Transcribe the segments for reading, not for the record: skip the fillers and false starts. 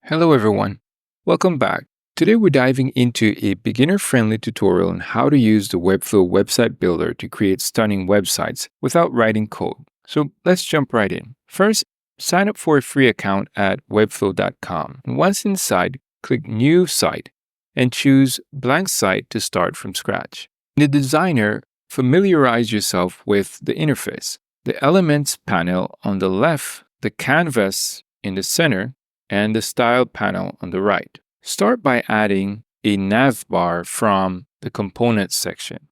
Hello everyone, welcome back. Today we're diving into a beginner-friendly tutorial on how to use the Webflow website builder to create stunning websites without writing code. So let's jump right in. First, sign up for a free account at webflow.com. And once inside, click New Site and choose Blank Site to start from scratch. In the designer, familiarize yourself with the interface. The Elements panel on the left, the canvas in the center, and the Style panel on the right. Start by adding a navbar from the Components section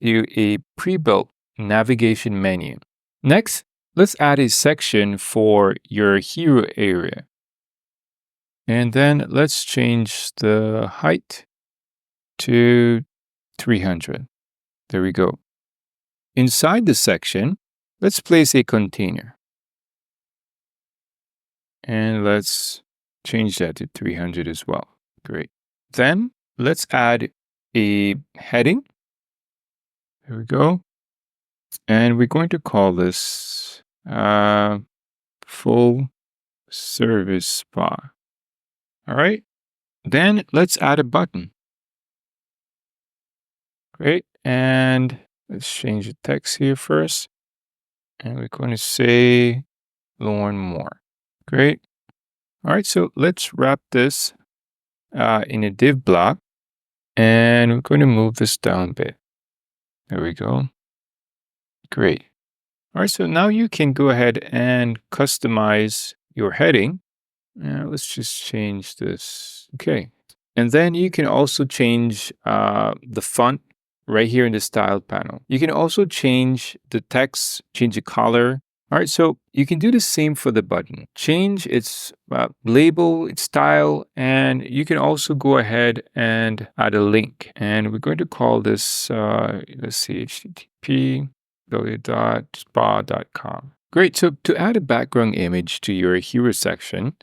to a pre-built navigation menu. Next, let's add a section for your hero area. And then let's change the height to 300. There we go. Inside the section, let's place a container. And let's change that to 300 as well. Great. Then let's add a heading. There we go. And we're going to call this full service spa. All right. Then let's add a button. Great. And let's change the text here first. And we're going to say learn more. Great. All right. So let's wrap this in a div block. And we're going to move this down a bit. There we go. Great. All right, so now you can go ahead and customize your heading. Let's just change this. Okay. And then you can also change the font right here in the style panel. You can also change the text, change the color. All right, so you can do the same for the button. Change its label, its style, and you can also go ahead and add a link. And we're going to call this, let's see, http www.spa.com. Great, so to add a background image to your hero section,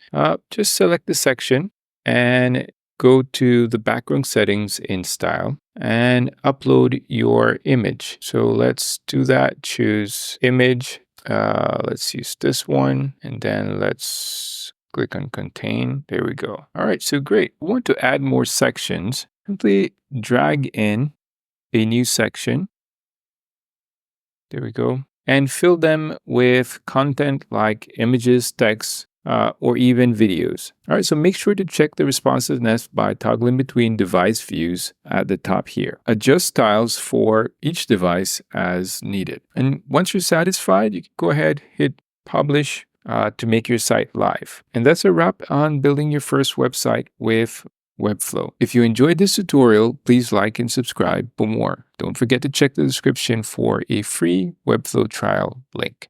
just select the section and go to the background settings in style and upload your image. So let's do that. Choose image. Let's use this one, and then let's click on contain. There we go. All right, so great. We want to add more sections. Simply drag in a new section. There we go. And fill them with content like images, text, or even videos. All right, so make sure to check the responsiveness by toggling between device views at the top here. Adjust styles for each device as needed. And once you're satisfied, you can go ahead, hit publish to make your site live. And that's a wrap on building your first website with Webflow. If you enjoyed this tutorial, please like and subscribe for more. Don't forget to check the description for a free Webflow trial link.